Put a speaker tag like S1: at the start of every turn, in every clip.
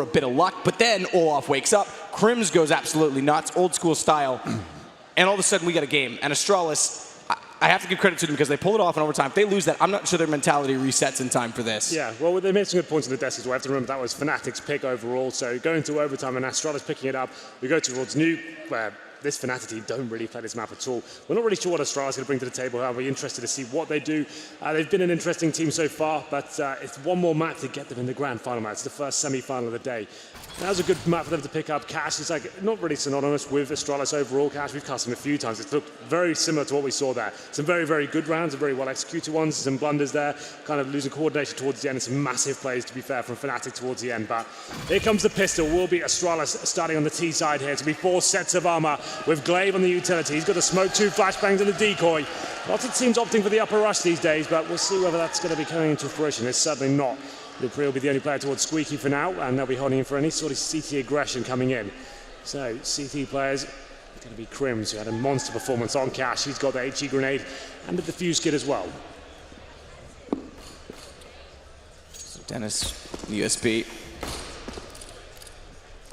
S1: a bit of luck, but then Olaf wakes up, Crims goes absolutely nuts, old school style, and all of a sudden we got a game. And Astralis, I have to give credit to them because they pull it off in overtime. If they lose that, I'm not sure their mentality resets in time for this.
S2: Yeah, well, they made some good points on the desk as well. I have to remember that was Fnatic's pick overall. So going to overtime and Astralis picking it up, we go towards Nuke, where this Fnatic team don't really play this map at all. We're not really sure what Astralis is going to bring to the table. I'll be interested to see what they do. They've been an interesting team so far, but it's one more map to get them in the grand final match. It's the first semi-final of the day. That was a good map for them to pick up. Cash is like not really synonymous with Astralis overall. Cash, we've cast them a few times. It looked very similar to what we saw there. Some very, very good rounds, very well executed ones, some blunders there, kind of losing coordination towards the end, and some massive plays, to be fair, from Fnatic towards the end. But here comes the pistol. Will be Astralis starting on the T side here. It's going to be 4 sets of armor with Glaive on the utility. He's got the smoke, 2 flashbangs and a decoy. Lots of teams opting for the upper rush these days, but we'll see whether that's going to be coming into fruition. It's certainly not. Dupree will be the only player towards Squeaky for now, and they'll be holding him for any sort of CT aggression coming in. So, CT players, it's going to be Crims, who had a monster performance on Cash. He's got the HE grenade and the defuse kit as well.
S1: So Dennis, USB.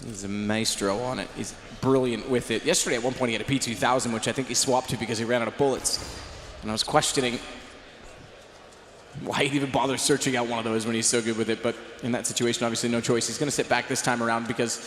S1: He's a maestro on it. He's brilliant with it. Yesterday, at one point, he had a P2000, which I think he swapped to because he ran out of bullets. And I was questioning why he'd even bother searching out one of those when he's so good with it, but in that situation, obviously no choice. He's going to sit back this time around because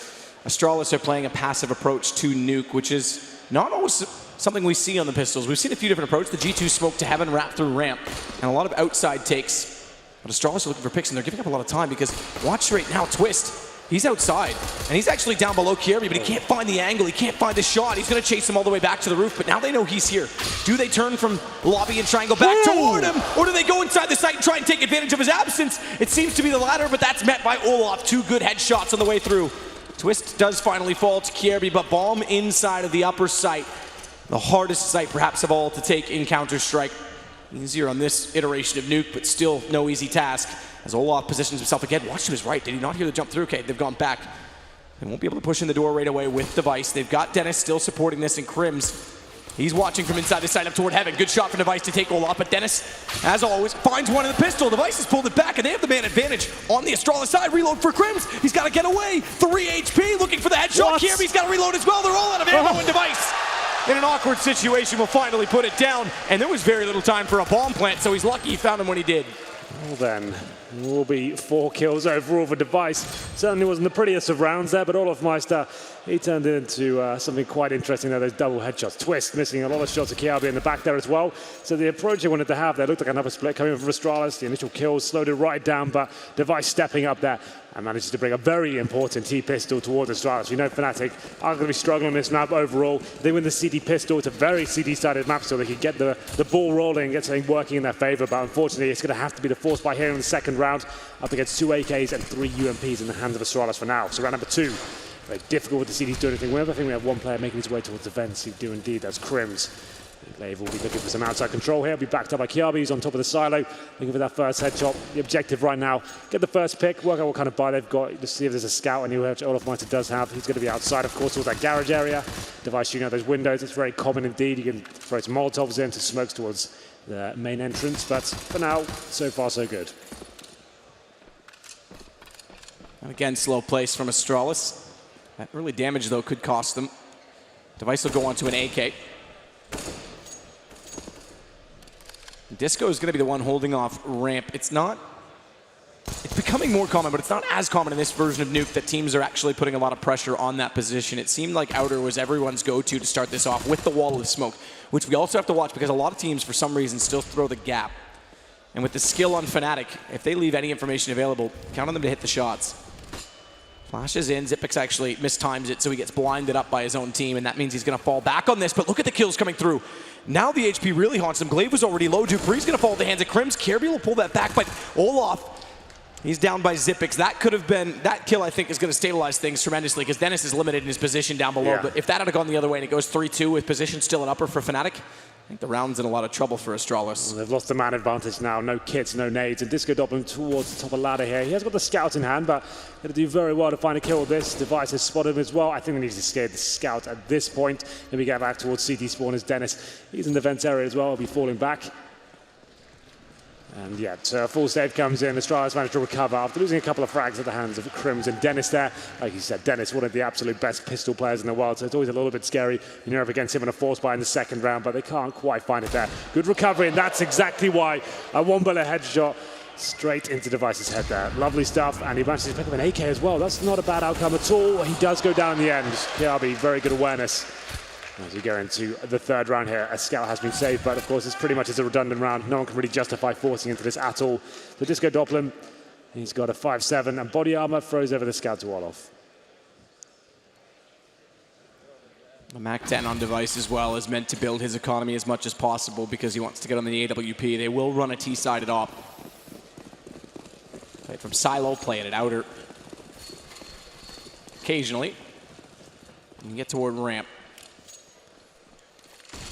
S1: Astralis are playing a passive approach to Nuke, which is not always something we see on the pistols. We've seen a few different approaches. The G2 smoke to heaven, wrap through ramp, and a lot of outside takes. But Astralis are looking for picks, and they're giving up a lot of time because watch right now, Twist. He's outside, and he's actually down below Kirby, but he can't find the angle, he can't find the shot. He's going to chase him all the way back to the roof, but now they know he's here. Do they turn from lobby and triangle back toward him, or do they go inside the site and try and take advantage of his absence? It seems to be the latter, but that's met by Olaf. 2 good headshots on the way through. Twist does finally fall to Kirby, but Bomb inside of the upper site. The hardest site, perhaps, of all to take in Counter-Strike. Easier on this iteration of Nuke, but still no easy task. As Olaf positions himself again, watch to his right. Did he not hear the jump through? Okay, they've gone back. They won't be able to push in the door right away with Device. They've got Dennis still supporting this, and Crims, he's watching from inside the side up toward heaven. Good shot from Device to take Olaf, but Dennis, as always, finds one in the pistol. Device has pulled it back, and they have the man advantage on the Astralis side. Reload for Crims. He's got to get away. 3 HP, looking for the headshot. Kirby's got to reload as well. They're all out of ammo, and Device, in an awkward situation, will finally put it down. And there was very little time for a bomb plant, so he's lucky he found him when he did.
S2: Well then, it will be 4 kills overall for Device. Certainly wasn't the prettiest of rounds there, but Olaf Meister, he turned it into something quite interesting there, those double headshots. Twist missing a lot of shots of Kiabi in the back there as well. So the approach they wanted to have there looked like another split coming from Astralis. The initial kills slowed it right down, but Device stepping up there and manages to bring a very important T-pistol towards Astralis. We know Fnatic are going to be struggling on this map overall. They win the CD pistol. It's a very CD-sided map, so they can get the ball rolling and get something working in their favor. But unfortunately, it's going to have to be the force by here in the second round, up against 2 AKs and 3 UMPs in the hands of Astralis for now. So round number 2, very difficult with the CDs doing anything with. I think we have one player making his way towards the vents. He do indeed. That's Crims. Glaive will be looking for some outside control here. He'll be backed up by Kiabi, who's on top of the silo, looking for that first headshot. The objective right now, get the first pick, work out what kind of buy they've got, just see if there's a scout anywhere, which Olaf Meister does have. He's going to be outside, of course, towards that garage area. Device shooting out those windows. It's very common indeed. You can throw some Molotovs in, some smokes towards the main entrance, but for now, so far so good.
S1: And again, slow place from Astralis. That early damage, though, could cost them. Device will go on to an AK. Disco is going to be the one holding off ramp. It's becoming more common, but it's not as common in this version of Nuke that teams are actually putting a lot of pressure on that position. It seemed like Outer was everyone's go-to to start this off with the wall of smoke, which we also have to watch because a lot of teams, for some reason, still throw the gap. And with the skill on Fnatic, if they leave any information available, count on them to hit the shots. Flashes in, Xyp9x actually mistimes it, so he gets blinded up by his own team, and that means he's going to fall back on this, but look at the kills coming through. Now the HP really haunts him. Glaive was already low. Dupree's going to fall at the hands of Crims. Kirby will pull that back, but Olaf, he's down by Xyp9x. That could have been, that kill I think is going to stabilize things tremendously because Dennis is limited in his position down below, but if that had gone the other way and it goes 3-2 with position still an upper for Fnatic, I think the round's in a lot of trouble for Astralis.
S2: Well, they've lost the man advantage now. No kits, no nades. And Disco Doppler towards the top of the ladder here. He has got the scout in hand, but going to do very well to find a kill with this. Device has spotted him as well. I think we need to scare the scout at this point. Then we get back towards CT spawn as Dennis. He's in the vents area as well. He'll be falling back. And yeah, so a full save comes in. Astralis managed to recover after losing a couple of frags at the hands of Crims and Dennis there. Like you said, Dennis, one of the absolute best pistol players in the world, so it's always a little bit scary when you're up against him in a force buy in the second round, but they can't quite find it there. Good recovery, and that's exactly why a one-bullet headshot straight into Device's head there. Lovely stuff, and he manages to pick up an AK as well. That's not a bad outcome at all. He does go down in the end. KRB, very good awareness. As we go into the third round here, a scout has been saved, but of course it's pretty much a redundant round. No one can really justify forcing into this at all. So Disco Doppelin, he's got a 5-7, and body armor throws over the scout to Wolof.
S1: The MAC-10 on Device as well is meant to build his economy as much as possible because he wants to get on the AWP. They will run a T-sided op. Play it from silo, play it at outer. Occasionally, you can get toward ramp.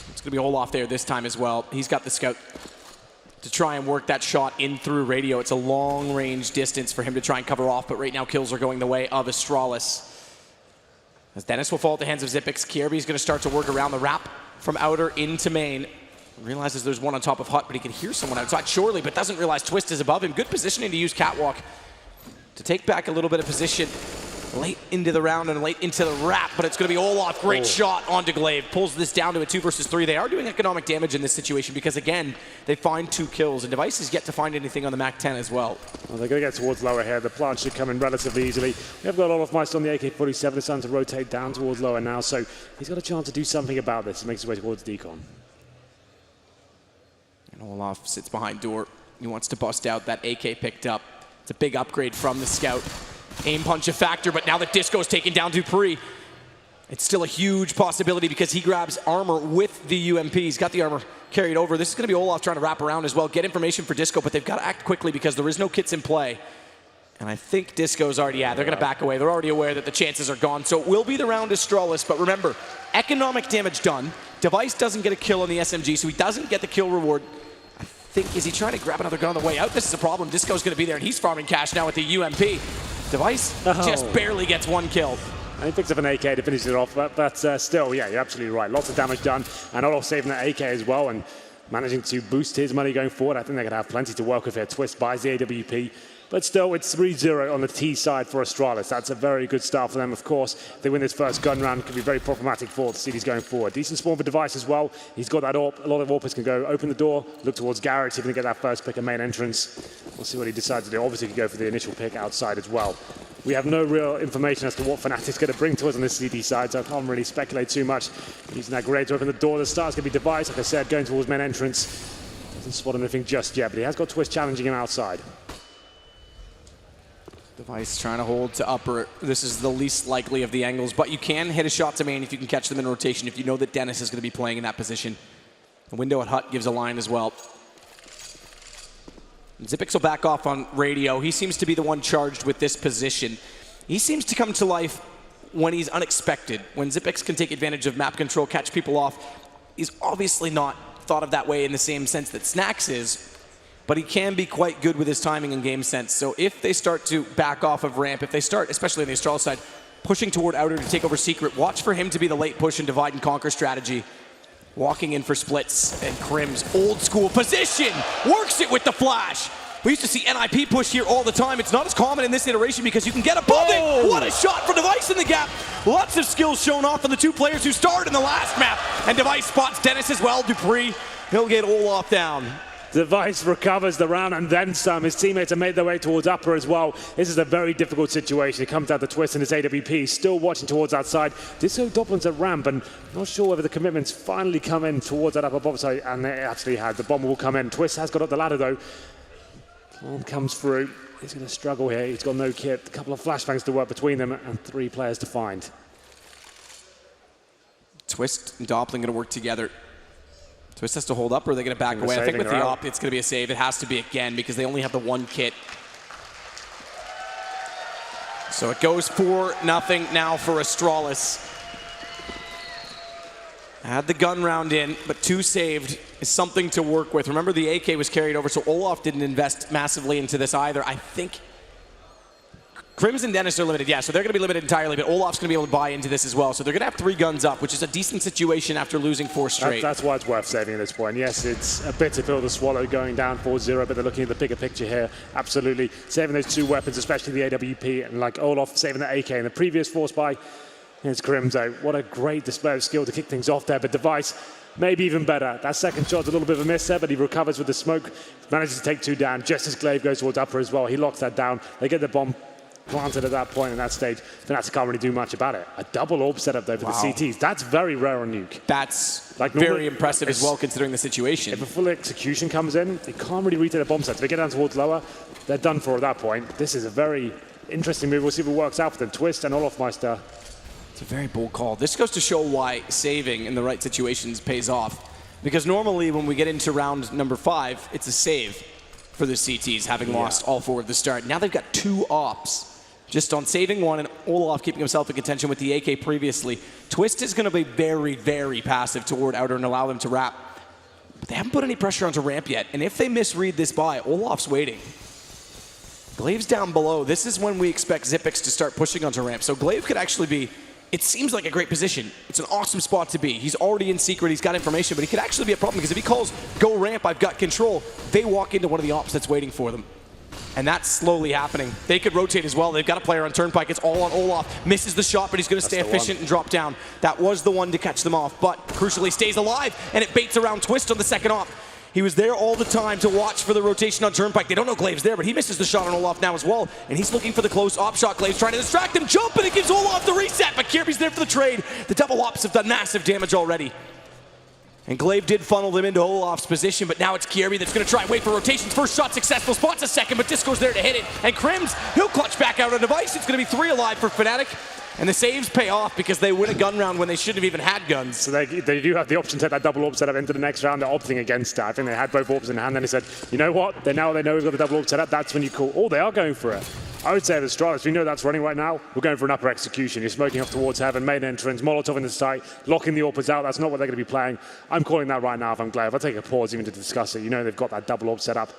S1: It's going to be Olaf there this time as well. He's got the scout to try and work that shot in through radio. It's a long-range distance for him to try and cover off, but right now kills are going the way of Astralis. As Dennis will fall at the hands of Xyp9x, KRB is going to start to work around the wrap from outer into main. Realizes there's one on top of Hut, but he can hear someone outside surely, but doesn't realize Twist is above him. Good positioning to use Catwalk to take back a little bit of position late into the round and late into the wrap, but it's going to be Olaf. Great shot onto Glaive. Pulls this down to a 2 versus 3. They are doing economic damage in this situation because, again, they find 2 kills, and Device is yet to find anything on the MAC-10 as well.
S2: Well, they're going to get towards lower here. The plant should come in relatively easily. We've got Olaf Meister on the AK-47. It's time to rotate down towards lower now, so he's got a chance to do something about this. He makes his way towards Decon.
S1: And Olaf sits behind door. He wants to bust out. That AK picked up. It's a big upgrade from the scout. Aim punch a factor, but now that Disco's taken down Dupree, it's still a huge possibility because he grabs armor with the UMP. He's got the armor carried over. This is going to be Olaf trying to wrap around as well, get information for Disco, but they've got to act quickly because there is no kits in play. And I think Disco's already, they're going to back away. They're already aware that the chances are gone. So it will be the round Astralis, but remember, economic damage done. Device doesn't get a kill on the SMG, so he doesn't get the kill reward. I think, is he trying to grab another gun on the way out? This is a problem. Disco's going to be there, and he's farming cash now with the UMP. Device just barely gets 1 kill.
S2: And he picks up an AK to finish it off, but still, yeah, you're absolutely right. Lots of damage done, and Olaf saving that AK as well, and managing to boost his money going forward. I think they're going to have plenty to work with here. Twist buys the AWP, but still, it's 3-0 on the T side for Astralis. That's a very good start for them, of course. If they win this first gun round, it could be very problematic for the cities going forward. Decent spawn for Device as well. He's got that AWP. A lot of AWPers can go open the door, look towards Garrett, see if he can get that first pick, a main entrance. We'll see what he decides to do. Obviously, he can go for the initial pick outside as well. We have no real information as to what Fnatic's going to bring to us on this CD side, so I can't really speculate too much. Using that grenade to open the door. The start's going to be Device, like I said, going towards main entrance. Doesn't spot anything just yet, but he has got Twist challenging him outside.
S1: Device trying to hold to upper. This is the least likely of the angles, but you can hit a shot to main if you can catch them in rotation, if you know that Dennis is going to be playing in that position. The window at Hut gives a line as well. Xyp9x will back off on radio. He seems to be the one charged with this position. He seems to come to life when he's unexpected. When Xyp9x can take advantage of map control, catch people off. He's obviously not thought of that way in the same sense that Snax is, but he can be quite good with his timing and game sense. So if they start to back off of ramp, if they start, especially on the Astralis side, pushing toward outer to take over secret, watch for him to be the late push and divide and conquer strategy. Walking in for splits, and Crim's old school position works it with the flash. We used to see NIP push here all the time. It's not as common in this iteration because you can get above it. What a shot for Device in the gap. Lots of skills shown off from the 2 players who started in the last map. And Device spots Dennis as well. Dupree, he'll get Olaf down.
S2: Device recovers the round and then some. His teammates have made their way towards upper as well. This is a very difficult situation. It comes down to Twist and his AWP. Still watching towards outside. Disco Doplin's at ramp, and not sure whether the commitments finally come in towards that upper bomb side, and they actually had. The bomb will come in. Twist has got up the ladder though. Bomb comes through. He's going to struggle here. He's got no kit. A couple of flashbangs to work between them, and 3 players to find.
S1: Twist and Doppling going to work together. Twist has to hold up, or are they going to back away? I think with the op, it's going to be a save. It has to be again because they only have the 1 kit. So it goes 4-0 now for Astralis. Had the gun round in, but 2 saved is something to work with. Remember, the AK was carried over, so Olaf didn't invest massively into this either. I think Crims and Dennis are limited, yeah, so they're going to be limited entirely, but Olaf's going to be able to buy into this as well. So they're going to have 3 guns up, which is a decent situation after losing 4 straight.
S2: That's why it's worth saving at this point. Yes, it's a bitter pill to swallow going down 4-0, but they're looking at the bigger picture here. Absolutely. Saving those 2 weapons, especially the AWP, and like Olaf saving the AK in the previous force buy. Here's Crimzo. What a great display of skill to kick things off there, but Device maybe even better. That second shot's a little bit of a miss there, but he recovers with the smoke. Manages to take 2 down, just as Glaive goes towards upper as well. He locks that down. They get the bomb planted at that point in that stage. Fnatic can't really do much about it. A double orb setup though for the CTs. That's very rare on Nuke.
S1: That's like very impressive as well, considering the situation.
S2: If a full execution comes in, they can't really retake the bomb sets. If they get down towards lower, they're done for at that point. This is a very interesting move. We'll see if it works out for them. Twist and Olafmeister.
S1: It's a very bold call. This goes to show why saving in the right situations pays off. Because normally when we get into round number 5, it's a save for the CTs, having lost all 4 at the start. Now they've got 2 ops. Just on saving 1 and Olaf keeping himself in contention with the AK previously. Twist is going to be very, very passive toward outer and allow them to wrap. But they haven't put any pressure onto ramp yet. And if they misread this buy, Olaf's waiting. Glaive's down below. This is when we expect Xyp9x to start pushing onto ramp. So Glaive could actually be, it seems like a great position. It's an awesome spot to be. He's already in secret, he's got information, but he could actually be a problem because if he calls, go ramp, I've got control, they walk into one of the ops that's waiting for them. And that's slowly happening. They could rotate as well. They've got a player on Turnpike. It's all on Olaf. Misses the shot, but he's going to stay efficient and drop down. That was the one to catch them off, but crucially stays alive, and it baits around Twist on the second op. He was there all the time to watch for the rotation on Turnpike. They don't know Glaive's there, but he misses the shot on Olaf now as well, and he's looking for the close op shot. Glaive's trying to distract him, jump, and it gives Olaf the reset, but Kirby's there for the trade. The double ops have done massive damage already. And Glaive did funnel them into Olaf's position, but now it's Kirby that's going to try wait for rotations. First shot successful, spots a second, but Disco's there to hit it. And Crims, he'll clutch back out on Device. It's going to be 3 alive for Fnatic. And the saves pay off because they win a gun round when they shouldn't have even had guns.
S2: So they do have the option to take that double orb setup into the next round. They're opting against that. I think they had both orbs in hand, then they said, you know what? Now they know we've got the double orb setup. That's when you call, oh, they are going for it. I would say the Astralis, we know that's running right now. We're going for an upper execution. You're smoking off towards heaven, main entrance, Molotov in the site, locking the AWPers out. That's not what they're going to be playing. I'm calling that right now if I'm Glaive. I'll take a pause even to discuss it. You know they've got that double orb set up.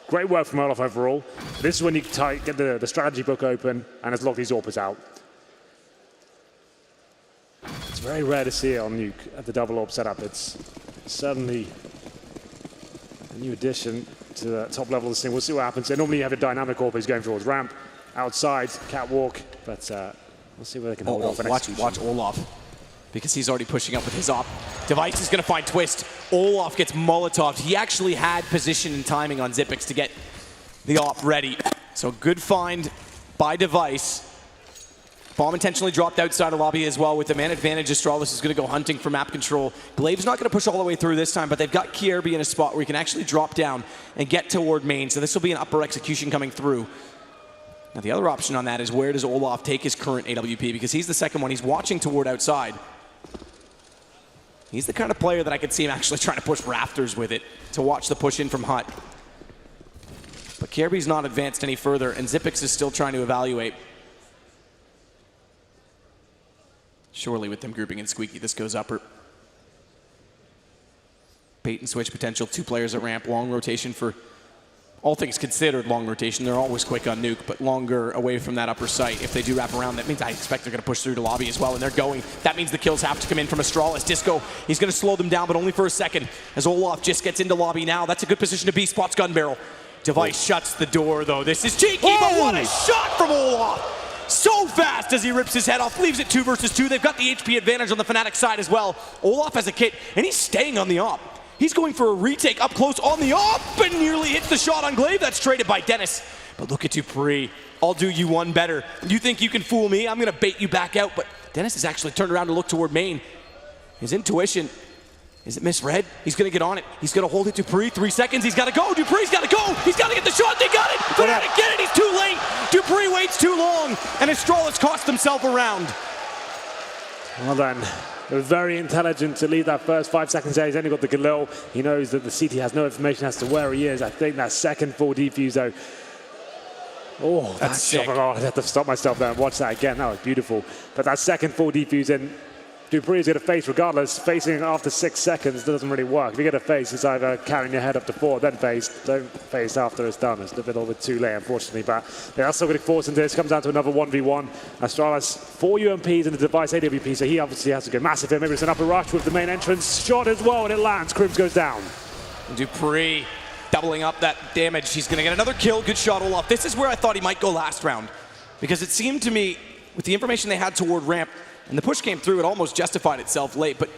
S2: Great work from Olaf overall. This is when you get the strategy book open and just lock these AWPers out. It's very rare to see it on Nuke at the double orb setup. It's certainly a new addition to the top level of this thing. We'll see what happens. So normally you have a dynamic AWP who's going towards ramp. Outside, catwalk, but we'll see where they can hold off.
S1: Watch Olaf, because he's already pushing up with his op. Device is going to find Twist. Olaf gets Molotoved. He actually had position and timing on Xyp9x to get the op ready. So good find by Device. Bomb intentionally dropped outside of lobby as well with the man advantage. Astralis is going to go hunting for map control. Glaive's not going to push all the way through this time, but they've got Kirby in a spot where he can actually drop down and get toward main. So this will be an upper execution coming through. Now the other option on that is where does Olaf take his current AWP, because he's the second one. He's watching toward outside. He's the kind of player that I could see him actually trying to push rafters with it to watch the push in from Hut. But Kirby's not advanced any further, and Xyp9x is still trying to evaluate. Surely with them grouping in Squeaky, this goes upper. Bait and switch potential, 2 players at ramp, long rotation for all things considered, long rotation. They're always quick on Nuke, but longer away from that upper site. If they do wrap around, that means I expect they're going to push through to lobby as well, and they're going. That means the kills have to come in from Astralis. Disco, he's going to slow them down, but only for a second, as Olaf just gets into lobby now. That's a good position to be. Spots gun barrel. Device shuts the door, though. This is cheeky, but what a shot from Olaf! So fast as he rips his head off, leaves it 2 versus 2. They've got the HP advantage on the Fnatic side as well. Olaf has a kit, and he's staying on the op. He's going for a retake up close on the op and nearly hits the shot on Glaive. That's traded by Dennis. But look at Dupree. I'll do you one better. You think you can fool me? I'm going to bait you back out. But Dennis has actually turned around to look toward main. His intuition, is it misread? He's going to get on it. He's going to hold it. Dupree, 3 seconds. He's got to go. Dupree's got to go. He's got to get the shot. They got it. Fnatic get it. He's too late. Dupree waits too long. And Astralis cost himself a round.
S2: Well then. Very intelligent to leave that first 5 seconds there. He's only got the Galil. He knows that the CT has no information as to where he is. I think that second full defuse though. Oh, that's sick. Oh, I have to stop myself there and watch that again. That was beautiful. But that second full defuse in, Dupree is going to face regardless. Facing after 6 seconds doesn't really work. If you get a face, it's either carrying your head up to 4, then face. Don't face after it's done. It's a little bit too late, unfortunately. But they are still getting forced into this. Comes down to another 1v1. Astralis, 4 UMPs in the device AWP, so he obviously has to go massive here. Maybe it's an upper rush with the main entrance shot as well, and it lands. Crims goes down.
S1: Dupree doubling up that damage. He's going to get another kill. Good shot, Olaf. This is where I thought he might go last round, because it seemed to me, with the information they had toward ramp, and the push came through, it almost justified itself late, but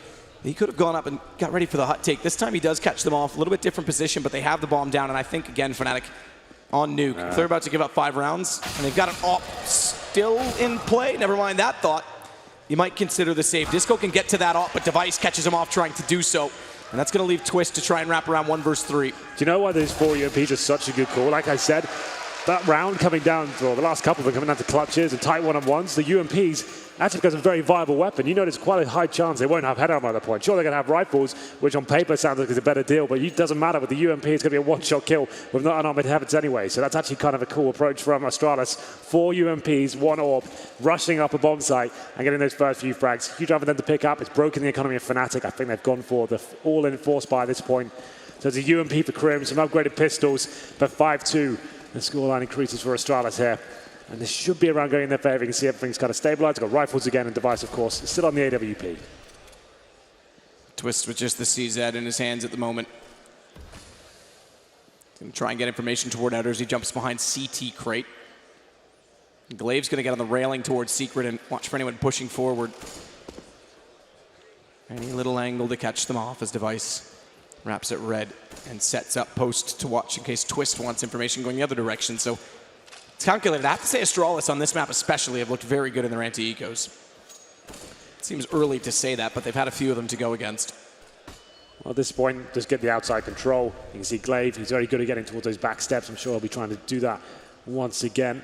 S1: he could have gone up and got ready for the hot take. This time he does catch them off. A little bit different position, but they have the bomb down, and I think, again, Fnatic on Nuke. If they're about to give up 5 rounds, and they've got an AWP still in play, never mind that thought, you might consider the save. Disco can get to that AWP, but Device catches him off trying to do so. And that's going to leave Twist to try and wrap around 1 versus 3.
S2: Do you know why those 4 UMPs are such a good call? Like I said, that round coming down, or the last couple of them coming down to clutches and tight one-on-ones, the UMPs actually becomes a very viable weapon. You know there's quite a high chance they won't have head armor at that point. Sure, they're going to have rifles, which on paper sounds like it's a better deal, but it doesn't matter. With the UMP, it's going to be a one-shot kill with not unarmored heavens anyway. So that's actually kind of a cool approach from Astralis. 4 UMPs, 1 AWP, rushing up a bomb site and getting those first few frags. Huge round for them to pick up. It's broken the economy of Fnatic. I think they've gone for the all-in force by this point. So it's a UMP for Crim, some upgraded pistols, but 5-2. The scoreline increases for Astralis here. And this should be around going in their favor. You can see everything's kind of stabilized. Got rifles again, and Device, of course, still on the AWP.
S1: Twist with just the CZ in his hands at the moment. Going to try and get information toward Outers. He jumps behind CT crate. Glaive's going to get on the railing towards Secret and watch for anyone pushing forward. Any little angle to catch them off as Device wraps it red and sets up post to watch in case Twist wants information going the other direction. So it's calculated. I have to say Astralis on this map especially have looked very good in their anti-ecos. It seems early to say that, but they've had a few of them to go against.
S2: Well, at this point, just get the outside control. You can see Glaive, he's very good at getting towards those back steps. I'm sure he'll be trying to do that once again.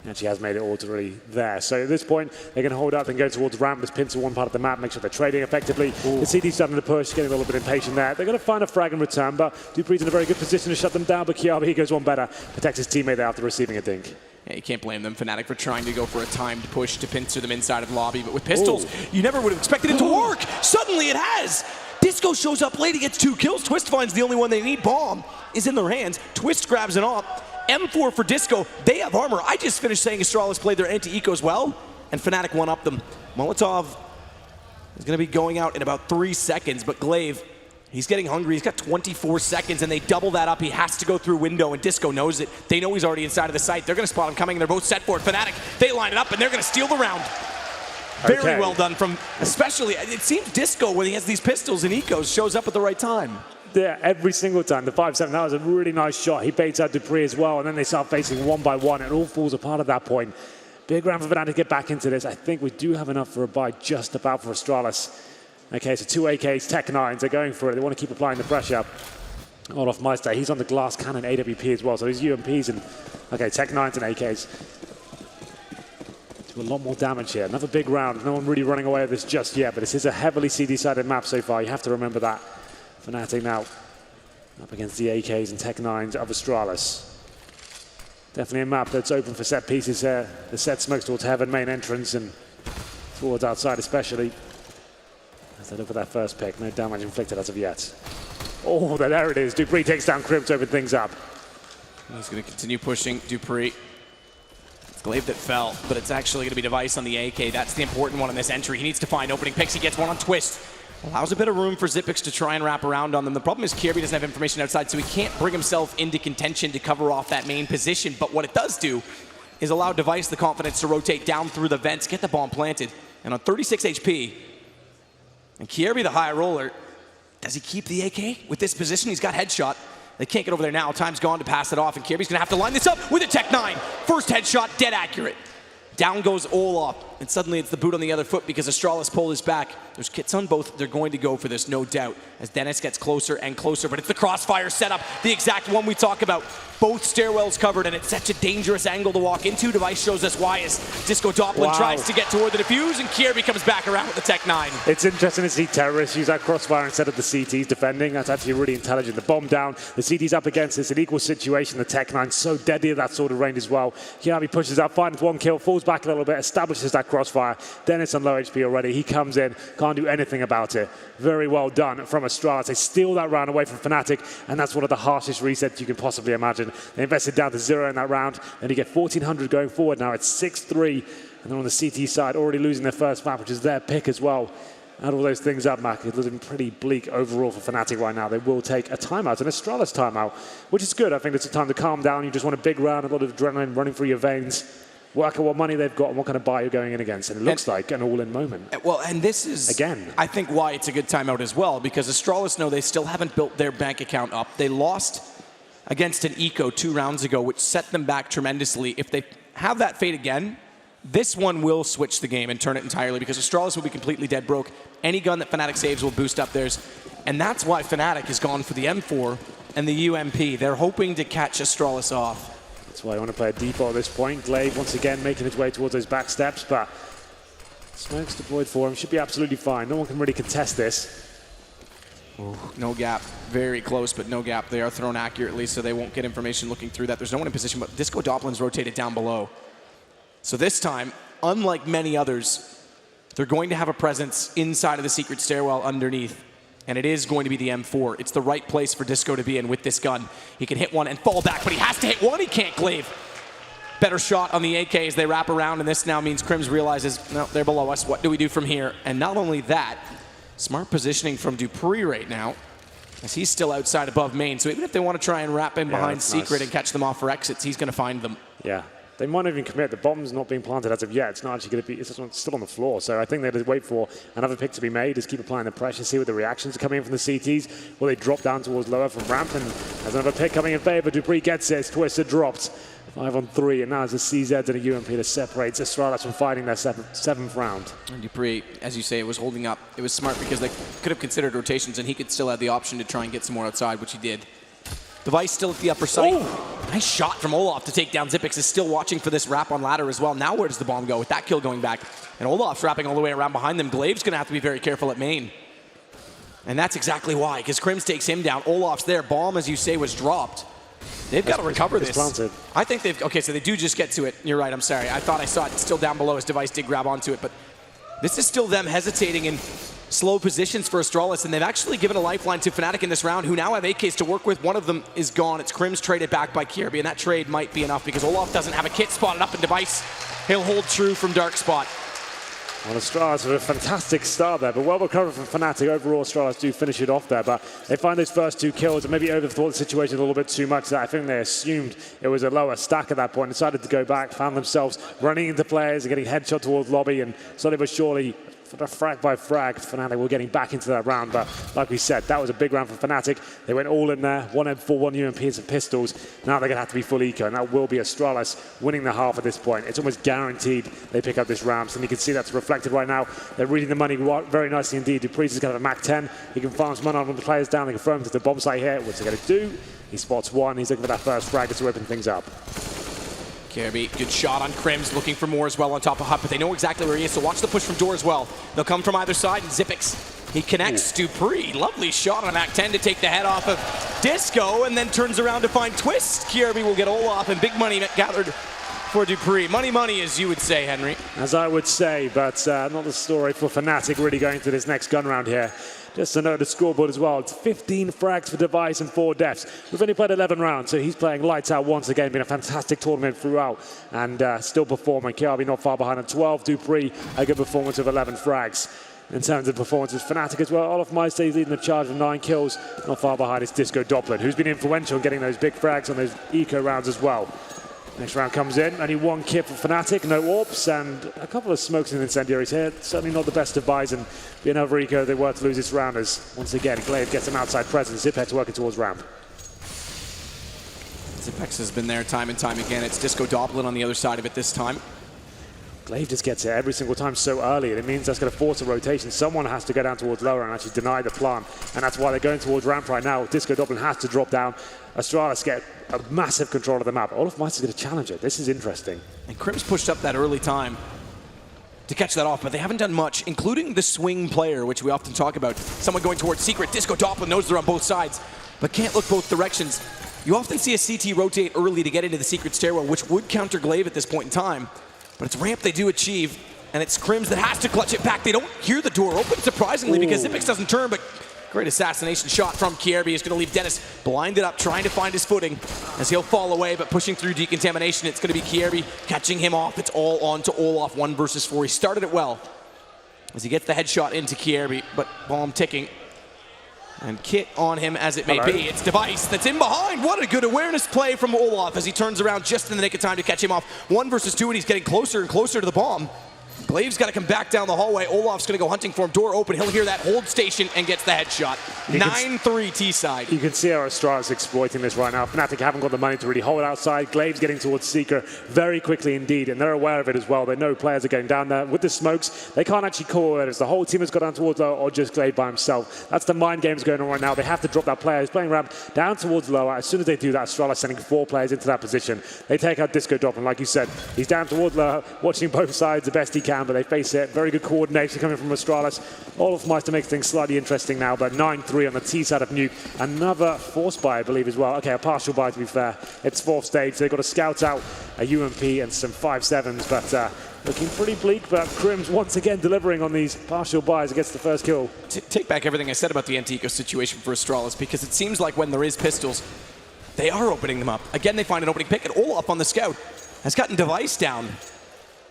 S2: He actually has made it already there. So at this point, they can hold up and go towards ramp. Just pin to one part of the map, make sure they're trading effectively. Ooh. The CT's starting to push, getting a little bit impatient there. They're going to find a frag in return, but Dupree's in a very good position to shut them down, but Kiabi, he goes one better. Protects his teammate there after receiving a dink.
S1: Yeah, you can't blame them, Fnatic, for trying to go for a timed push to pincer them inside of lobby, but with pistols, you never would have expected it to work. Suddenly it has. Disco shows up late, he gets 2 kills. Twist finds the only one they need. Bomb is in their hands. Twist grabs it off. M4 for Disco, they have armor. I just finished saying Astralis played their anti-ecos well, and Fnatic one-up them. Molotov is going to be going out in about 3 seconds, but Glaive, he's getting hungry. He's got 24 seconds, and they double that up. He has to go through window, and Disco knows it. They know he's already inside of the site. They're going to spot him coming, and they're both set for it. Fnatic, they line it up, and they're going to steal the round. Very well done from, especially, it seems Disco, when he has these pistols and ecos, shows up at the right time.
S2: Yeah, every single time. The 5-7, that was a really nice shot. He baits out Dupree as well, and then they start facing one by one. It all falls apart at that point. Big round for Fnatic to get back into this. I think we do have enough for a buy just about for Astralis. Okay, so 2 AKs, Tech 9s. They're going for it. They want to keep applying the pressure. Olaf Meister, he's on the glass cannon AWP as well. So these UMPs and, okay, Tech 9s and AKs. Do a lot more damage here. Another big round. No one really running away with this just yet, but this is a heavily CD-sided map so far. You have to remember that. Fnatic now up against the AKs and Tech 9s of Astralis. Definitely a map that's open for set pieces here. The set smokes towards heaven, main entrance, and towards outside especially. As they look for that first pick, no damage inflicted as of yet. Oh, there it is. Dupree takes down Crim to open things up.
S1: He's going to continue pushing Dupree. Glaive that fell, but it's actually going to be Device on the AK. That's the important one in this entry. He needs to find opening picks. He gets one on Twist. Allows a bit of room for Xyp9x to try and wrap around on them. The problem is Kirby doesn't have information outside, so he can't bring himself into contention to cover off that main position. But what it does do is allow Device the confidence to rotate down through the vents, get the bomb planted. And on 36 HP, and Kirby the high roller, does he keep the AK? With this position, he's got headshot. They can't get over there now. Time's gone to pass it off, and Kirby's going to have to line this up with a Tech 9. First headshot, dead accurate. Down goes Olaf, and suddenly it's the boot on the other foot because Astralis pulled his back. There's kits on both. They're going to go for this, no doubt, as Dennis gets closer and closer, but it's the crossfire setup, the exact one we talk about. Both stairwells covered, and it's such a dangerous angle to walk into. Device shows us why as Disco Doppelin tries to get toward the defuse, and Kirby comes back around with the Tech 9.
S2: It's interesting to see terrorists use that crossfire instead of the CTs defending. That's actually really intelligent. The bomb down, the CT's up against this, an equal situation. The Tech 9 so deadly at that sort of range as well. Kiabi pushes up, finds one kill, falls back a little bit, establishes that that crossfire. Dennis on low HP already. He comes in, can't do anything about it. Very well done from Astralis. They steal that round away from Fnatic, and that's one of the harshest resets you can possibly imagine. They invested down to 0 in that round, and you get 1,400 going forward now. It's 6-3, and they're on the CT side, already losing their first map, which is their pick as well. Add all those things up, Mac. It's looking pretty bleak overall for Fnatic right now. They will take a timeout, an Astralis timeout, which is good. I think it's a time to calm down. You just want a big round, a lot of adrenaline running through your veins. Work at what money they've got and what kind of buy you're going in against. And it looks like an all-in moment.
S1: Well, and this is,
S2: again,
S1: I think, why it's a good timeout as well, because Astralis know they still haven't built their bank account up. They lost against an Eco 2 rounds ago, which set them back tremendously. If they have that fate again, this one will switch the game and turn it entirely, because Astralis will be completely dead broke. Any gun that Fnatic saves will boost up theirs. And that's why Fnatic has gone for the M4 and the UMP. They're hoping to catch Astralis off.
S2: That's why I want to play a default at this point. Glaive once again making his way towards those back steps, but smokes deployed for him. Should be absolutely fine. No one can really contest this.
S1: Ooh, no gap. Very close, but no gap. They are thrown accurately, so they won't get information looking through that. There's no one in position, but Disco Doplin's rotated down below. So this time, unlike many others, they're going to have a presence inside of the secret stairwell underneath, and it is going to be the M4. It's the right place for Disco to be in with this gun. He can hit one and fall back, but he has to hit one. He can't Glaive. Better shot on the AK as they wrap around, and this now means Crims realizes, no, they're below us. What do we do from here? And not only that, smart positioning from Dupree right now, as he's still outside above main. So even if they want to try and wrap in behind Secret and catch them off for exits, he's going to find them.
S2: Yeah. They might not even commit. The bomb's not being planted as of yet. It's not actually going to be, it's still on the floor. So I think they'll just wait for another pick to be made, just keep applying the pressure, see what the reactions are coming in from the CTs. Will they drop down towards lower from ramp? And there's another pick coming in favor. Dupree gets it. Twisted dropped. 5 on 3, and now it's a CZ and a UMP that separates Astralis from fighting their seventh round.
S1: And Dupree, as you say, was holding up. It was smart because they could have considered rotations, and he could still have the option to try and get some more outside, which he did. Device still at the upper site. Ooh. Nice shot from Olaf to take down Xyp9x. Is still watching for this wrap on ladder as well. Now where does the bomb go with that kill going back? And Olaf's wrapping all the way around behind them. Glaive's going to have to be very careful at main. And that's exactly why, because Crims takes him down. Olaf's there. Bomb, as you say, was dropped. They've got to recover this.
S2: Planted.
S1: I think they've... Okay, so they do just get to it. You're right, I'm sorry. I thought I saw it still down below as Device did grab onto it, but this is still them hesitating in slow positions for Astralis, and they've actually given a lifeline to Fnatic in this round, who now have AKs to work with. One of them is gone. It's Crims traded back by Kirby, and that trade might be enough because Olaf doesn't have a kit spotted up in Device. He'll hold true from dark spot.
S2: Well, Astralis with a fantastic start there, but well recovered from Fnatic. Overall, Astralis do finish it off there, but they find those first 2 kills and maybe overthought the situation a little bit too much. I think they assumed it was a lower stack at that point, decided to go back, found themselves running into players and getting headshot towards lobby, and slowly but surely, frag by frag, Fnatic were getting back into that round. But like we said, that was a big round for Fnatic. They went all in there, 1 M4, 1 UMP and some pistols. Now they're going to have to be full eco, and that will be Astralis winning the half at this point. It's almost guaranteed they pick up this round, and you can see that's reflected right now. They're reading the money very nicely indeed. Dupree's is going to have a Mac 10. He can farm some money on the players down. They confirm to the bomb site here. What's he going to do? He spots one. He's looking for that first frag to open things up.
S1: Kirby, good shot on Crims, looking for more as well on top of Hut, but they know exactly where he is, so watch the push from door as well. They'll come from either side, and Xyp9x, he connects Dupree. Lovely shot on Act 10 to take the head off of Disco, and then turns around to find Twist. Kirby will get Olaf, and big money gathered for Dupree. Money, as you would say, Henry.
S2: As I would say, but not the story for Fnatic really going to this next gun round here. Just to note the scoreboard as well, it's 15 frags for Device and 4 deaths. We've only played 11 rounds, so he's playing lights out once again, been a fantastic tournament throughout, and still performing. Kirby not far behind on 12, Dupree a good performance of 11 frags. In terms of performances, Fnatic as well, Olaf Meister is leading the charge with 9 kills. Not far behind is Disco Doplin, who's been influential in getting those big frags on those eco rounds as well. Next round comes in, only 1 kit for Fnatic, no AWPs, and a couple of smokes and incendiaries here. Certainly not the best of buys, and being over eco, they were to lose this round as, once again, Glaive gets some outside presence. Xyp9x working towards ramp.
S1: Xyp9x has been there time and time again. It's Disco Doplin on the other side of it this time.
S2: Glaive just gets it every single time so early, and it means that's going to force a rotation. Someone has to go down towards lower and actually deny the plant, and that's why they're going towards ramp right now. Disco Doplin has to drop down. Astralis get a massive control of the map. Olaf Meister's going to challenge it. This is interesting.
S1: And Crims pushed up that early time to catch that off, but they haven't done much, including the swing player, which we often talk about. Someone going towards Secret. Disco Doplin knows they're on both sides, but can't look both directions. You often see a CT rotate early to get into the Secret stairwell, which would counter Glaive at this point in time, but it's ramp they do achieve, and it's Crims that has to clutch it back. They don't hear the door open, surprisingly, because Xyp9x doesn't turn, but great assassination shot from Kjaerbye is going to leave Dennis blinded up, trying to find his footing as he'll fall away, but pushing through decontamination. It's going to be Kjaerbye catching him off. It's all on to Olaf, 1 versus 4. He started it well as he gets the headshot into Kjaerbye, but bomb ticking. And kit on him as it may be. It's Device that's in behind. What a good awareness play from Olaf as he turns around just in the nick of time to catch him off. 1 versus 2, and he's getting closer and closer to the bomb. Glaive's got to come back down the hallway. Olaf's going to go hunting for him. Door open. He'll hear that hold station and gets the headshot. 9-3 T-side.
S2: You can see how Astralis exploiting this right now. Fnatic haven't got the money to really hold outside. Glaive's getting towards Seeker very quickly indeed, and they're aware of it as well. They know players are going down there. With the smokes, they can't actually call whether it's the whole team has got down towards lower or just Glaive by himself. That's the mind games going on right now. They have to drop that player who's playing ramp down towards lower. As soon as they do that, Astralis sending 4 players into that position. They take out Disco Drop, and like you said, he's down towards lower, watching both sides the best he can, but they face it. Very good coordination coming from Astralis. Olaf makes things slightly interesting now, but 9-3 on the T side of Nuke. Another force buy, I believe, as well. Okay, a partial buy, to be fair. It's 4th stage. They've got to scout out a UMP and some 5-7s, but looking pretty bleak. But Crims once again delivering on these partial buys against the first kill.
S1: Take back everything I said about the Antico situation for Astralis, because it seems like when there is pistols, they are opening them up. Again, they find an opening pick, and Olaf on the scout has gotten Device down,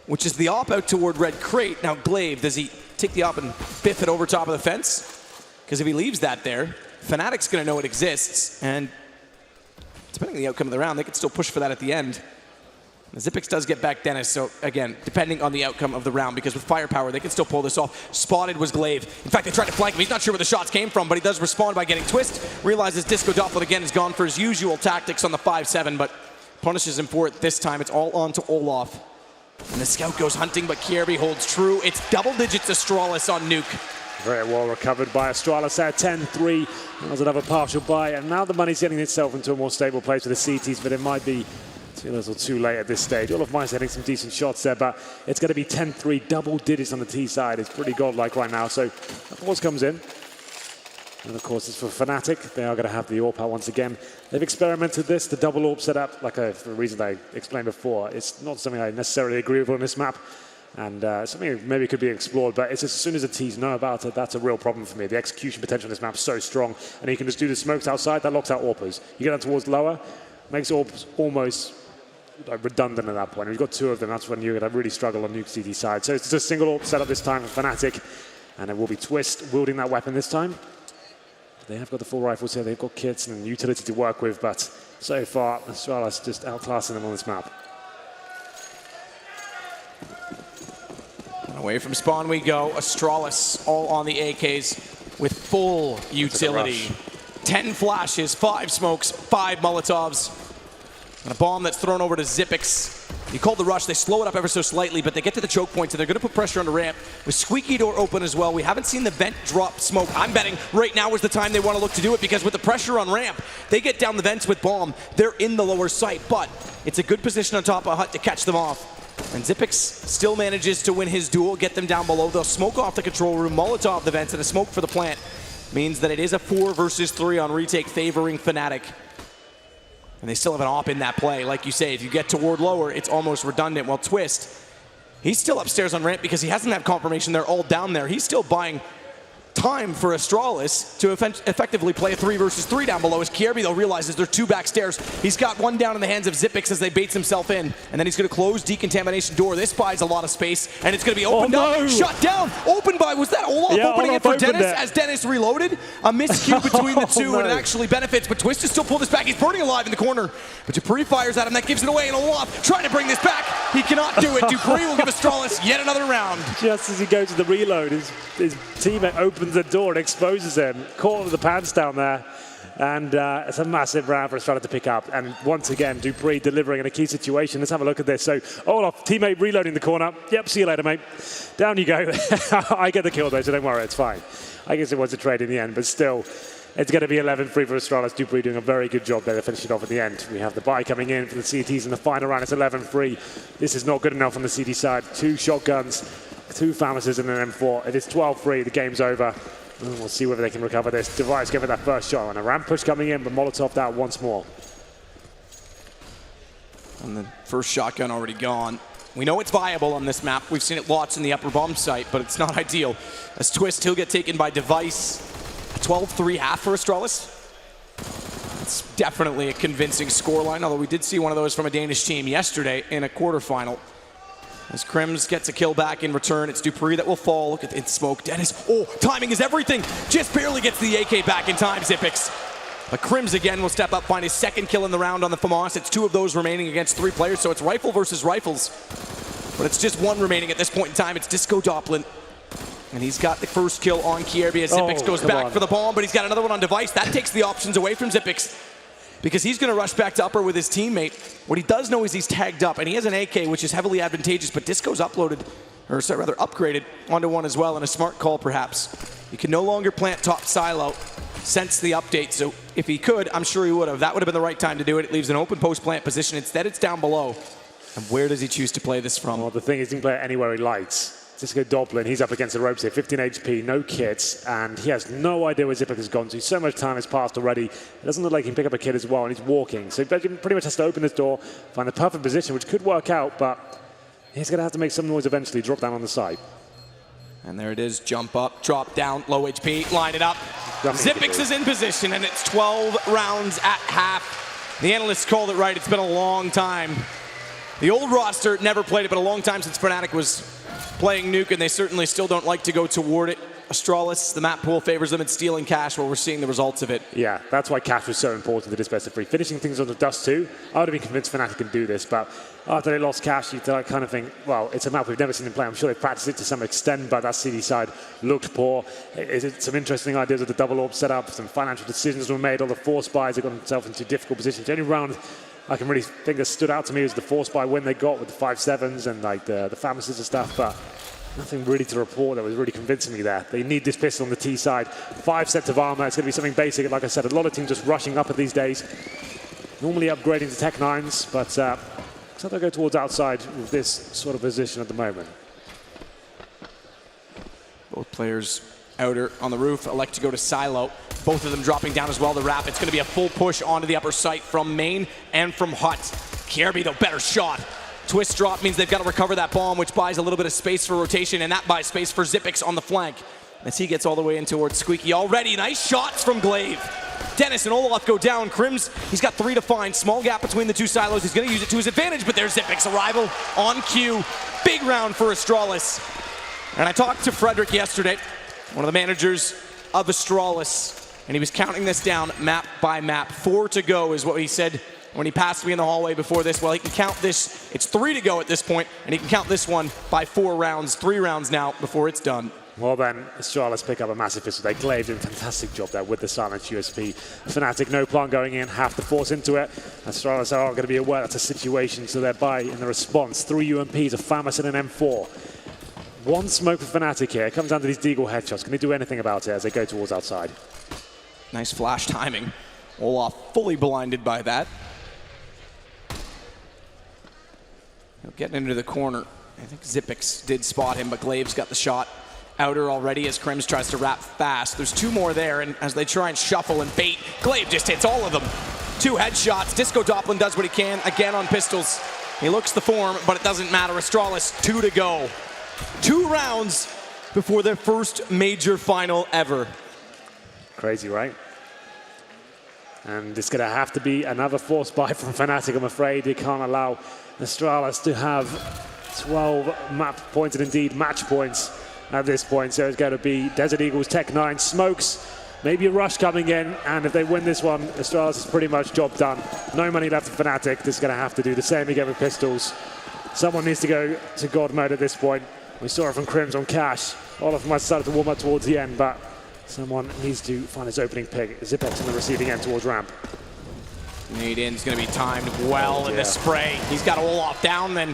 S1: which is the op out toward red crate. Now Glaive, does he take the op and biff it over top of the fence? Because if he leaves that there, Fnatic's going to know it exists, and depending on the outcome of the round, they could still push for that at the end. Xyp9x does get back Dennis, so again, depending on the outcome of the round, because with firepower, they can still pull this off. Spotted was Glaive. In fact, they tried to flank him. He's not sure where the shots came from, but he does respond by getting twist. Realizes Disco Doppler again is gone for his usual tactics on the 5-7, but punishes him for it this time. It's all on to Olaf. And the scout goes hunting, but Kjaerbye holds true. It's double digits Astralis on Nuke.
S2: Very well recovered by Astralis there, 10-3. That was another partial buy, and now the money's getting itself into a more stable place with the CTs, but it might be too little too late at this stage. Olaf hitting some decent shots there, but it's going to be 10-3, double digits on the T side. It's pretty godlike right now, so force comes in. And of course, it's for Fnatic. They are going to have the AWP out once again. They've experimented this, the double AWP setup, like for the reason I explained before. It's not something I necessarily agree with on this map, and something that maybe could be explored, but it's just as soon as the T's know about it, that's a real problem for me. The execution potential on this map is so strong, and you can just do the smokes outside, that locks out AWPers. You get down towards lower, makes AWPs almost redundant at that point. If you've got 2 of them, that's when you're going to really struggle on Nuke CT side. So it's just a single AWP setup this time for Fnatic, and it will be Twist wielding that weapon this time. They have got the full rifles here, they've got kits and utility to work with, but so far, Astralis just outclassing them on this map.
S1: Away from spawn we go. Astralis all on the AKs with full utility. 10 flashes, 5 smokes, 5 Molotovs, and a bomb that's thrown over to Xyp9x. You called the rush, they slow it up ever so slightly, but they get to the choke points and they're going to put pressure on the ramp with squeaky door open as well. We haven't seen the vent drop smoke. I'm betting right now is the time they want to look to do it, because with the pressure on ramp, they get down the vents with bomb. They're in the lower site, but it's a good position on top of Hut to catch them off. And Xyp9x still manages to win his duel, get them down below. They'll smoke off the control room, Molotov the vents, and a smoke for the plant. Means that it is a 4 versus 3 on retake favoring Fnatic. And they still have an op in that play. Like you say, if you get toward lower, it's almost redundant. While Twist, he's still upstairs on ramp because he hasn't had confirmation they're all down there. He's still buying time for Astralis to effectively play a 3 versus 3 down below. As Kjaerbye, though, realizes there are 2 backstairs. He's got 1 down in the hands of Xyp9x as they baits himself in. And then he's going to close decontamination door. This buys a lot of space, and it's going to be opened up. Shut down. Open by, was that Olaf opening it for Dennis as Dennis reloaded? A miscue between the 2, and it actually benefits. But Twist is still pulled this back. He's burning alive in the corner. But Dupree fires at him. That gives it away, and Olaf trying to bring this back. He cannot do it. Dupree will give Astralis yet another round.
S2: Just as he goes to the reload, his teammate opens the door and exposes him, caught with the pants down there, and it's a massive round for Astralis to pick up. And once again, Dupree delivering in a key situation. Let's have a look at this. So Olaf, teammate reloading the corner. Yep, see you later, mate. Down you go. I get the kill though, so don't worry, it's fine. I guess it was a trade in the end, but still, it's going to be 11-3 for Astralis. Dupree doing a very good job there to finish it off at the end. We have the buy coming in for the CTs in the final round. It's 11-3. This is not good enough on the CT side. 2 shotguns, 2 Famases and an M4. It is 12-3. The game's over. And we'll see whether they can recover this. Device giving that first shot, and a ramp push coming in, but Molotov out once more.
S1: And the first shotgun already gone. We know it's viable on this map. We've seen it lots in the upper bomb site, but it's not ideal. As Twist, he'll get taken by Device. A 12-3 half for Astralis. It's definitely a convincing scoreline, although we did see one of those from a Danish team yesterday in a quarterfinal. As Krims gets a kill back in return, it's Dupree that will fall. Look at the smoke. Dennis, oh, timing is everything. Just barely gets the AK back in time, Xyp9x. But Krims again will step up, find his second kill in the round on the FAMAS. It's 2 of those remaining against 3 players, so it's rifle versus rifles. But it's just 1 remaining at this point in time. It's Disco Doppelin. And he's got the first kill on Kierby as Xyp9x goes back for the bomb, but he's got another one on Device. That takes the options away from Xyp9x, because he's going to rush back to upper with his teammate. What he does know is he's tagged up, and he has an AK, which is heavily advantageous, but Disco's uploaded, or sorry, rather upgraded onto one as well, and a smart call perhaps. He can no longer plant top silo since the update, so if he could, I'm sure he would have. That would have been the right time to do it. It leaves an open post plant position. Instead, it's down below. And where does he choose to play this from?
S2: Well, the thing is, he can play it anywhere he likes. Disco Doppelin, he's up against the ropes here, 15 HP, no kits, and he has no idea where Xyp9x has gone to. So much time has passed already. It doesn't look like he can pick up a kit as well, and he's walking. So he pretty much has to open this door, find the perfect position, which could work out, but he's going to have to make some noise eventually, drop down on the side.
S1: And there it is, jump up, drop down, low HP, line it up. Xyp9x is in position, and it's 12 rounds at half. The analysts called it right. It's been a long time. The old roster never played it, but a long time since Fnatic was playing Nuke, and they certainly still don't like to go toward it. Astralis, the map pool favors them in stealing cash, while we're seeing the results of it. Yeah, that's why cash was so important to this best of 3. Finishing things on the dust too, I would have been convinced Fnatic can do this, but after they lost cash, you kind of think, well, it's a map we've never seen them play. I'm sure they've practiced it to some extent, but that CD side looked poor. Some interesting ideas of the double AWP setup, some financial decisions were made, all the force buys, they got themselves into difficult positions. The only round I can really think that stood out to me was the force buy win they got with the 5-7s and like the FAMASs and stuff, but nothing really to report that was really convincing me there. They need this pistol on the T side. 5 sets of armor, it's going to be something basic. Like I said, a lot of teams just rushing up at these days. Normally upgrading to Tech 9s, but looks like they'll go towards outside with this sort of position at the moment. Both players outer on the roof elect to go to silo. Both of them dropping down as well. The wrap, it's going to be a full push onto the upper site from main and from hut. Kierby, though, better shot. Twist drop means they've got to recover that bomb, which buys a little bit of space for rotation, and that buys space for Xyp9x on the flank. As he gets all the way in towards Squeaky already. Nice shots from Glaive. Dennis and Olaf go down. Krims, he's got 3 to find. Small gap between the 2 silos. He's going to use it to his advantage, but there's Xyp9x arrival on cue. Big round for Astralis. And I talked to Frederick yesterday, one of the managers of Astralis, and he was counting this down map by map. 4 to go is what he said when he passed me in the hallway before this. Well, he can count this. It's 3 to go at this point, and he can count this one by 4 rounds, 3 rounds now before it's done.
S2: Well then, Astralis pick up a massive pistol. They Glaive did a fantastic job there with the silenced USP. Fnatic, no plan going in, have to force into it. Astralis are going to be aware that's a situation, so they're by in the response. 3 UMPs, a FAMAS and an M4. 1 smoke for Fnatic here. It comes down to these deagle headshots. Can they do anything about it as they go towards outside?
S1: Nice flash timing. Olaf fully blinded by that. Getting into the corner. I think Xyp9x did spot him, but Glaive's got the shot. Outer already as Krims tries to wrap fast. There's 2 more there, and as they try and shuffle and bait, Glaive just hits all of them. 2 headshots. Disco Doppelin does what he can, again on pistols. He looks the form, but it doesn't matter. Astralis, 2 to go. 2 rounds before their first major final ever.
S2: Crazy, right? And it's going to have to be another force buy from Fnatic, I'm afraid. They can't allow Astralis to have 12 map points and indeed match points at this point. So it's going to be Desert Eagles, Tech 9, smokes, maybe a rush coming in. And if they win this one, Astralis is pretty much job done. No money left for Fnatic. They're going to have to do the same again with pistols. Someone needs to go to God mode at this point. We saw it from Krims on cash. All of them might start to warm up towards the end, but someone needs to find his opening pick. Xyp9x on the receiving end towards ramp.
S1: Nade in's going to be timed well in the spray. He's got Olaf down, then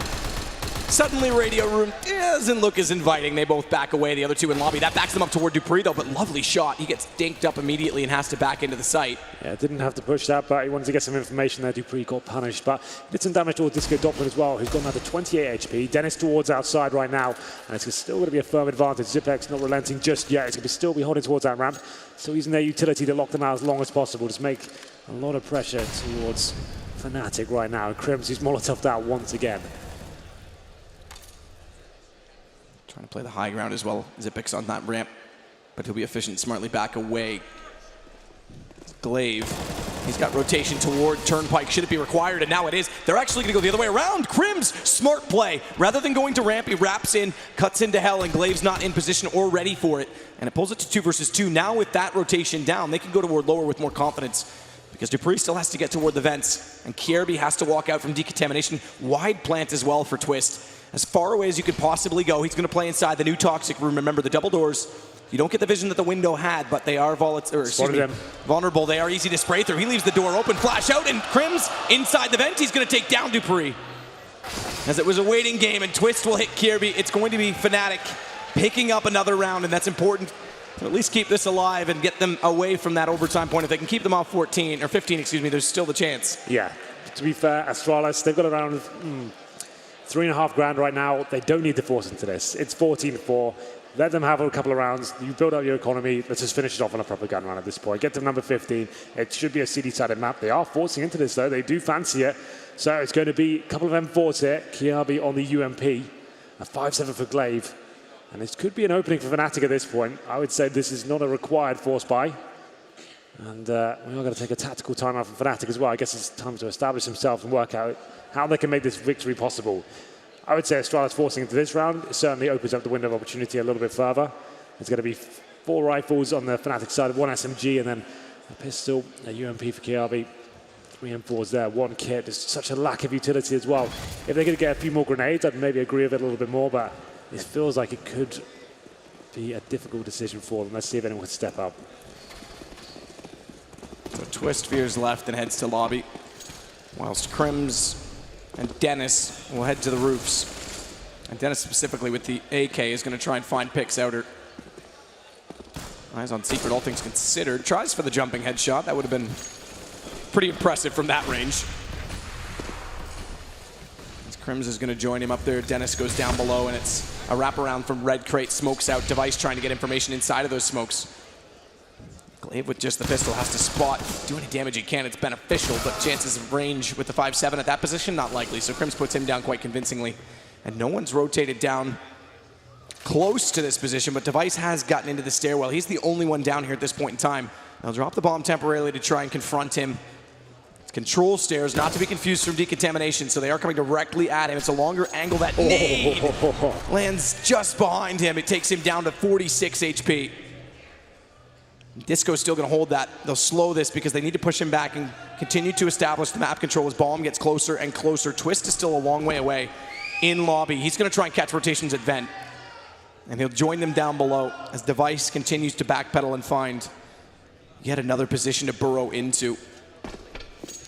S1: suddenly Radio Room doesn't look as inviting. They both back away, the other 2 in lobby. That backs them up toward Dupree, though, but lovely shot. He gets dinked up immediately and has to back into the site.
S2: Yeah, didn't have to push that, but he wanted to get some information there. Dupree got punished, but did some damage towards Disco Doppelin as well, who's gone down to 28 HP. Dennis towards outside right now, and it's still going to be a firm advantage. Xyp9x not relenting just yet. It's going to still be holding towards that ramp. Still using their utility to lock them out as long as possible. Just make a lot of pressure towards Fnatic right now. And Krims, he's Molotoved out once again.
S1: Trying to play the high ground as well. Xyp9x on that ramp, but he'll be efficient, smartly back away. Glaive, he's got rotation toward Turnpike. Should it be required? And now it is. They're actually going to go the other way around. Crims, smart play. Rather than going to ramp, he wraps in, cuts into hell, and Glaive's not in position or ready for it. And it pulls it to 2 versus 2. Now with that rotation down, they can go toward lower with more confidence, because dupreeh still has to get toward the vents, and Kjaerbye has to walk out from decontamination. Wide plant as well for Twist. As far away as you could possibly go. He's going to play inside the new toxic room. Remember, the double doors, you don't get the vision that the window had, but they are vulnerable. They are easy to spray through. He leaves the door open, flash out, and Crims inside the vent. He's going to take down dupreeh. As it was a waiting game, and Twist will hit Kjaerbye. It's going to be Fnatic picking up another round, and that's important to at least keep this alive and get them away from that overtime point. If they can keep them off 14, or 15, excuse me, there's still the chance.
S2: Yeah, to be fair, Astralis, they've got around 3.5 grand right now. They don't need to force into this. It's 14-4. Let them have a couple of rounds. You build up your economy. Let's just finish it off on a proper gun run at this point. Get to number 15. It should be a CD-sided map. They are forcing into this, though. They do fancy it. So it's going to be a couple of M4s here. Kjaerbye on the UMP. A 5-7 for Glaive. And this could be an opening for Fnatic at this point. I would say this is not a required force buy. And we are going to take a tactical timeout from Fnatic as well. I guess it's time to establish himself and work out how they can make this victory possible. I would say Astralis forcing into this round, it certainly opens up the window of opportunity a little bit further. There's going to be 4 rifles on the Fnatic side, 1 SMG, and then a pistol, a UMP for Kjaerbye. 3 M4s there, 1 kit. There's such a lack of utility as well. If they're going to get a few more grenades, I'd maybe agree with it a little bit more, but it feels like it could be a difficult decision for them. Let's see if anyone can step up.
S1: So Twist veers left and heads to lobby, whilst Crims and Dennis will head to the roofs. And Dennis specifically with the AK is going to try and find picks outer. Eyes on Secret, all things considered. Tries for the jumping headshot. That would have been pretty impressive from that range. As Crims is going to join him up there. Dennis goes down below, and it's a wraparound from Red Crate. Smokes out. Device trying to get information inside of those smokes. Glaive with just the pistol has to spot, do any damage he can. It's beneficial, but chances of range with the 5-7 at that position, not likely. So Crims puts him down quite convincingly. And no one's rotated down close to this position, but Device has gotten into the stairwell. He's the only one down here at this point in time. They'll drop the bomb temporarily to try and confront him. It's control stairs, not to be confused from decontamination, so they are coming directly at him. It's a longer angle. That nade lands just behind him. It takes him down to 46 HP. Disco's still going to hold that. They'll slow this because they need to push him back and continue to establish the map control as bomb gets closer and closer. Twist is still a long way away in lobby. He's going to try and catch rotations at vent. And he'll join them down below as Device continues to backpedal and find yet another position to burrow into.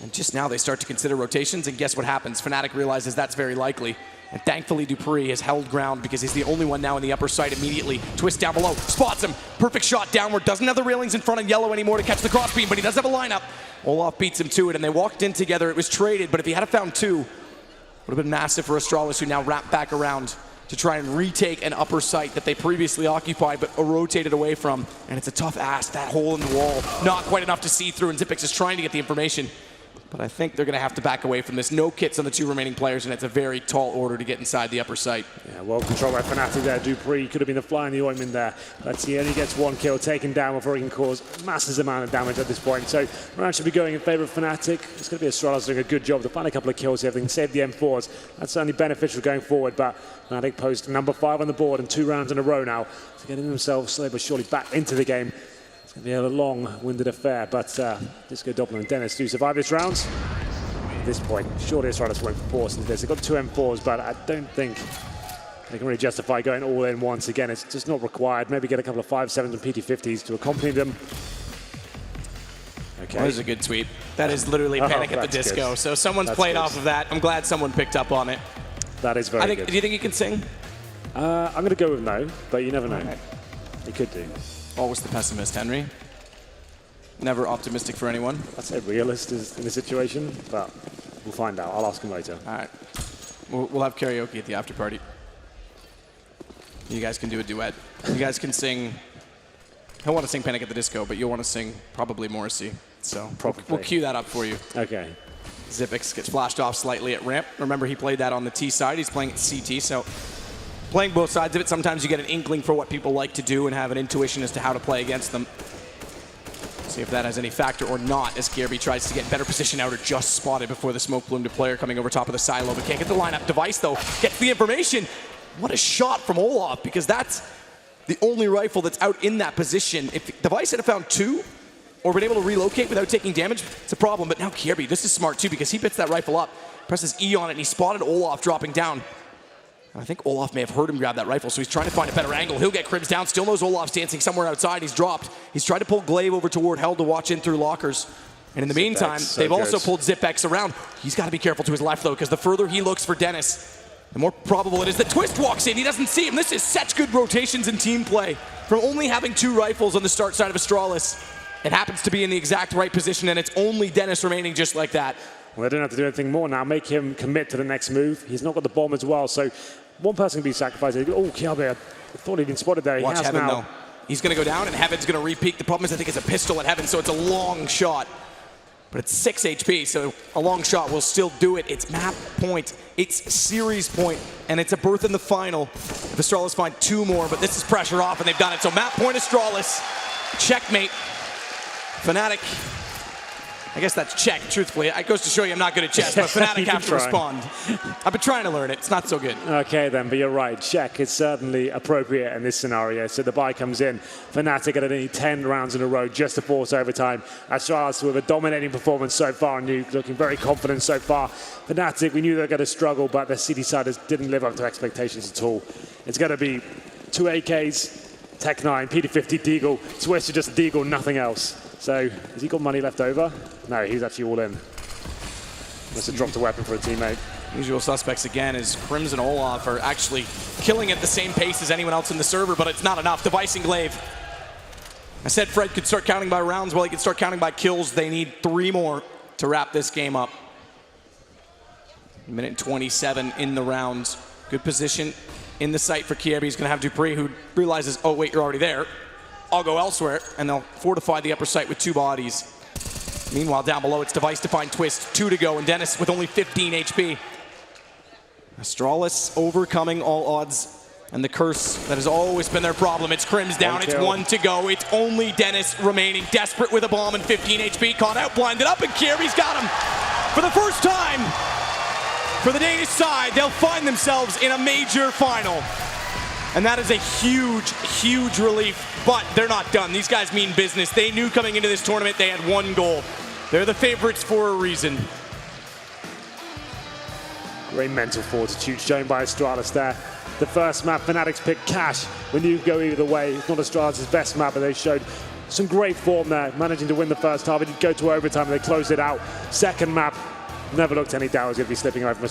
S1: And just now they start to consider rotations, and guess what happens? Fnatic realizes that's very likely. And thankfully, dupreeh has held ground because he's the only one now in the upper side immediately. Twist down below, spots him. Perfect shot downward. Doesn't have the railings in front of yellow anymore to catch the crossbeam, but he does have a lineup. Olaf beats him to it, and they walked in together. It was traded, but if he had found 2, would have been massive for Astralis, who now wrap back around to try and retake an upper site that they previously occupied but rotated away from. And it's a tough ask, that hole in the wall. Not quite enough to see through, and Xyp9x is trying to get the information. But I think they're going to have to back away from this. No kits on the 2 remaining players, and it's a very tall order to get inside the upper site. Yeah,
S2: well controlled by Fnatic there. dupreeh could have been the fly in the ointment there. But he only gets 1 kill taken down before he can cause a massive amount of damage at this point. So round should be going in favor of Fnatic. It's going to be Astralis doing a good job to find a couple of kills here. If they can save the M4s, that's certainly beneficial going forward. But Fnatic post number 5 on the board and 2 rounds in a row now. So getting themselves slowly but surely back into the game. It's going to be a long-winded affair. But Disco, Doppler and Dennis do survive this round. At this point, surely Astralis won't force into this. They've got 2 M4s, but I don't think they can really justify going all in once again. It's just not required. Maybe get a couple of 5-7s and PT50s to accompany them.
S1: Okay. That was a good tweet. That is literally Panic at the Disco. Good. So someone's played off of that. I'm glad someone picked up on it.
S2: That is very good.
S1: Do you think he can sing?
S2: I'm going to go with no, but you never know. Right. He could do.
S1: Always the pessimist, Henry. Never optimistic for anyone.
S2: I'd say realist is in the situation, but we'll find out. I'll ask him later.
S1: All right. We'll have karaoke at the after party. You guys can do a duet. You guys can sing. He'll want to sing Panic at the Disco, but you'll want to sing probably Morrissey. So we'll cue that up for you.
S2: Okay.
S1: Xyp9x gets flashed off slightly at ramp. Remember, he played that on the T side. He's playing at CT, so playing both sides of it, sometimes you get an inkling for what people like to do and have an intuition as to how to play against them. See if that has any factor or not as KRB tries to get better position. Outer just spotted before the smoke bloom to player coming over top of the silo, but can't get the lineup. Device though gets the information. What a shot from Olaf, because that's the only rifle that's out in that position. If Device had found two or been able to relocate without taking damage, it's a problem. But now KRB, this is smart too, because he picks that rifle up, presses E on it, and he spotted Olaf dropping down. And I think Olaf may have heard him grab that rifle, so he's trying to find a better angle. He'll get Cribs down, still knows Olaf's dancing somewhere outside. He's dropped. He's tried to pull Glaive over toward Hell to watch in through lockers. And in the meantime, they've also pulled Zipex around. He's got to be careful to his left, though, because the further he looks for Dennis, the more probable it is that Twist walks in. He doesn't see him. This is such good rotations and team play. From only having two rifles on the start side of Astralis, it happens to be in the exact right position, and it's only Dennis remaining just like that.
S2: Well, they don't have to do anything more now. Make him commit to the next move. He's not got the bomb as well, so one person can be sacrificed. Oh, KRB, I thought he'd been spotted there.
S1: Watch Heaven, though. He's going to go down, and Heaven's going to repeat. The problem is I think it's a pistol at Heaven, so it's a long shot. But it's 6 HP, so a long shot will still do it. It's map point, it's series point, and it's a berth in the final. If Astralis find two more, but this is pressure off, and they've done it. So map point Astralis, checkmate. Fnatic, I guess that's check, truthfully. It goes to show you I'm not good at chess, but Fnatic have to respond. I've been trying to learn it. It's not so good.
S2: Okay, then, but you're right. Check is certainly appropriate in this scenario. So the buy comes in. Fnatic at only 10 rounds in a row just to force overtime. Astralis with a dominating performance so far. Nuke looking very confident so far. Fnatic, we knew they were going to struggle, but the City-siders didn't live up to expectations at all. It's going to be 2 AKs, Tech 9, P50 Deagle. Twist is just Deagle, nothing else. So, has he got money left over? No, he's actually all in. Must have dropped a weapon for a teammate.
S1: Usual suspects again as Crimson and Olaf are actually killing at the same pace as anyone else in the server, but it's not enough. Device and Glaive. I said Fred could start counting by rounds. Well, he could start counting by kills. They need 3 more to wrap this game up. Minute 27 in the rounds. Good position in the site for KRB. He's going to have Dupree, who realizes, oh wait, you're already there. I'll go elsewhere, and they'll fortify the upper site with 2 bodies. Meanwhile, down below, it's Device to find Twist, 2 to go, and Dennis with only 15 HP. Astralis overcoming all odds, and the curse that has always been their problem. It's Crims down, it's 1 to go. It's only Dennis remaining, desperate with a bomb and 15 HP, caught out, blinded up, and KRB's got him. For the first time, for the Danish side, they'll find themselves in a major final. And that is a huge, huge relief, but they're not done. These guys mean business. They knew coming into this tournament they had 1 goal. They're the favorites for a reason.
S2: Great mental fortitude shown by Astralis there. The first map, Fnatic's picked Cash. When you go either way, it's not Astralis' best map, but they showed some great form there, managing to win the first half. It did go to overtime, and they closed it out. Second map, never looked any doubt it was going to be slipping away from Astralis.